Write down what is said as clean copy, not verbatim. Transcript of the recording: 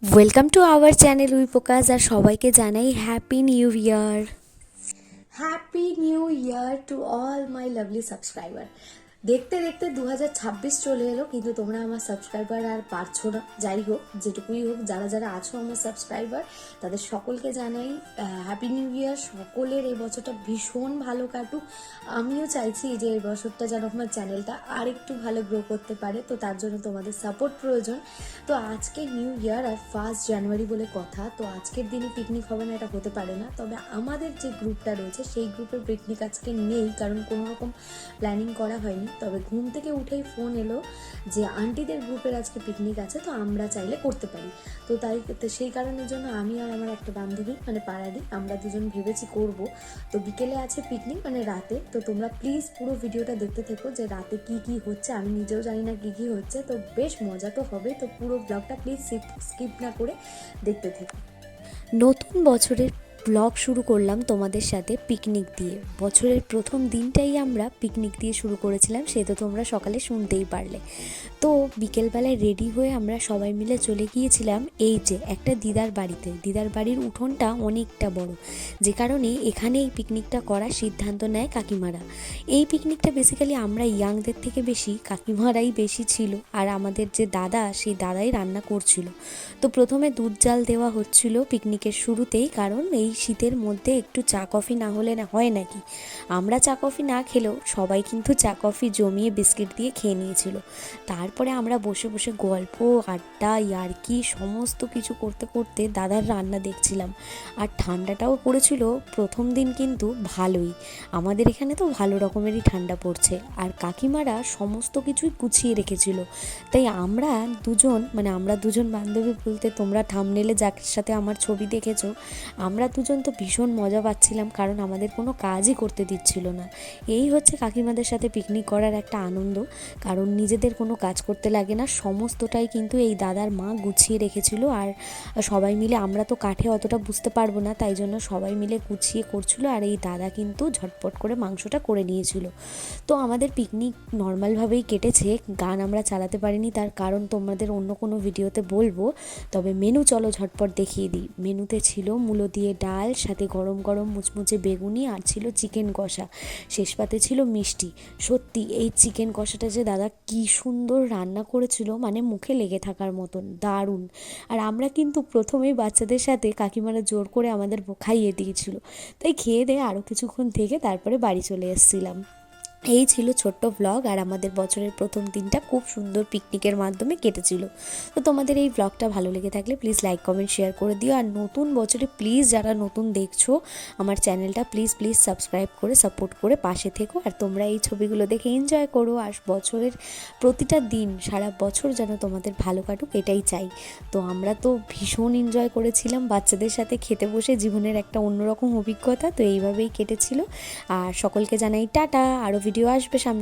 Welcome to our channel উইপোকাস। আর সবাইকে জানাই happy new year. Happy new year to all my lovely subscriber. দেখতে দেখতে 2026 চলে এলো, কিন্তু তোমরা আমার সাবস্ক্রাইবার আর পারছো না। যাই হোক, যেটুকুই হোক, যারা যারা আছো আমার সাবস্ক্রাইবার তাদের সকলকে জানাই হ্যাপি নিউ ইয়ার। সকলের এই বছরটা ভীষণ ভালো কাটুক। আমিও চাইছি যে এই বছরটা যেন আমার চ্যানেলটা আর একটু ভালো গ্রো করতে পারে, তো তার জন্য তোমাদের সাপোর্ট প্রয়োজন। তো আজকে নিউ ইয়ার আর 1 জানুয়ারি বলে কথা, তো আজকের দিনে পিকনিক হবে না এটা হতে পারে না। তবে আমাদের যে গ্রুপটা রয়েছে সেই গ্রুপের পিকনিক আজকে নেই, কারণ কোনো রকম প্ল্যানিং করা হয়নি। তবে ঘুম থেকে উঠেই ফোন এলো যে আন্টিদের গ্রুপের আজকে পিকনিক আছে, তো আমরা চাইলে করতে পারি। তো সেই কারণের জন্য আমি আর আমার একটা বান্ধবী মানে পাড়ারই, আমরা দুজন ভেবেছি করব। তো বিকেলে আছে পিকনিক মানে রাতে। তো তোমরা প্লিজ পুরো ভিডিওটা দেখতে থেকো যে রাতে কি কি হচ্ছে। আমি নিজেও জানি না কি কি হচ্ছে, তো বেশ মজা তো হবে। তো পুরো ব্লগটা প্লিজ স্কিপ না করে দেখতে থেকো। নতুন বছরের ব্লগ শুরু করলাম তোমাদের সাথে পিকনিক দিয়ে। বছরের প্রথম দিনটাই আমরা পিকনিক দিয়ে শুরু করেছিলাম, সে তো তোমরা সকালে শুনতেই পারলে। তো বিকেলবেলায় রেডি হয়ে আমরা সবাই মিলে চলে গিয়েছিলাম এই যে একটা দিদার বাড়িতে। দিদার বাড়ির উঠোনটা অনেকটা বড়, যে কারণে এখানে এই পিকনিকটা করার সিদ্ধান্ত নেয় কাকিমারা। এই পিকনিকটা বেসিক্যালি আমরা ইয়াংদের থেকে বেশি কাকিমারাই বেশি ছিল, আর আমাদের যে দাদা সেই দাদাই রান্না করছিল। তো প্রথমে দুধ জাল দেওয়া হচ্ছিল পিকনিকের শুরুতেই, কারণ এই শীতের মধ্যে একটু চা কফি না হলে না হয় নাকি। আমরা চা কফি না খেলেও সবাই কিন্তু চা কফি জমিয়ে বিস্কিট দিয়ে খেয়ে নিয়েছিল। তারপরে আমরা বসে বসে গল্প আড্ডা ইয়ার্কি সমস্ত কিছু করতে করতে দাদার রান্না দেখছিলাম। আর ঠান্ডাটাও পড়েছিল প্রথম দিন কিন্তু ভালোই, আমাদের এখানে তো ভালো রকমেরই ঠান্ডা পড়ছে। আর কাকিমারা সমস্ত কিছুই গুছিয়ে রেখেছিল। তাই আমরা দুজন বান্ধবী বলতে তোমরা থাম্বনেলে যার সাথে আমার ছবি দেখেছো, আমরা দুজন তো ভীষণ মজা পাচ্ছিলাম, কারণ আমাদের কোনো কাজই করতে দিচ্ছিল না। এই হচ্ছে কাকিমাদের সাথে পিকনিক করার একটা আনন্দ, কারণ নিজেদের কোনো কাজ করতে লাগে না, সমস্তটাই কিন্তু এই দাদার মা গুছিয়ে রেখেছিল। আর সবাই মিলে, আমরা তো কাঠে অতটা বুঝতে পারবো না, তাই জন্য সবাই মিলে গুছিয়ে করছিল। আর এই দাদা কিন্তু ঝটপট করে মাংসটা করে নিয়েছিল। তো আমাদের পিকনিক নর্মালভাবেই কেটেছে, গান আমরা চালাতে পারিনি, তার কারণ তোমাদের অন্য কোনো ভিডিওতে বলবো। তবে মেনু চলো ঝটপট দেখিয়ে দিই। মেনুতে ছিল মূলো দিয়ে ডাল, সাথে গরম গরম মুচমুচে বেগুনি, আর ছিল চিকেন কষা, শেষ পাতে ছিল মিষ্টি। সত্যি এই চিকেন কষাটা যে দাদা কি সুন্দর রান্না করেছিল, মানে মুখে লেগে থাকার মতন, দারুণ। আর আমরা কিন্তু প্রথমেই বাচ্চাদের সাথে কাকিমারা জোর করে আমাদের খাইয়ে দিয়েছিল, তাই খেয়ে দিয়ে আরও কিছুক্ষণ থেকে তারপরে বাড়ি চলে এসেছিলাম। এই ছিল ছোট্ট ব্লগ, আর আমাদের বছরের প্রথম দিনটা খুব সুন্দর পিকনিকের মাধ্যমে কেটেছিল। তো তোমাদের এই ব্লগটা ভালো লেগে থাকলে প্লিজ লাইক কমেন্ট শেয়ার করে দিও। আর নতুন বছরে প্লিজ যারা নতুন দেখছো আমার চ্যানেলটা প্লিজ সাবস্ক্রাইব করে সাপোর্ট করে পাশে থেকো। আর তোমরা এই ছবিগুলো দেখে এনজয় করো। আর বছরের প্রতিটা দিন সারা বছর যেন তোমাদের ভালো কাটুক, এটাই চাই। তো আমরা তো ভীষণ এনজয় করেছিলাম বাচ্চাদের সাথে খেতে বসে, জীবনের একটা অন্যরকম অভিজ্ঞতা তো এইভাবেই কেটেছিল। আর সকলকে জানাই টাটা, আরও ভিডিও আসবে সামনে।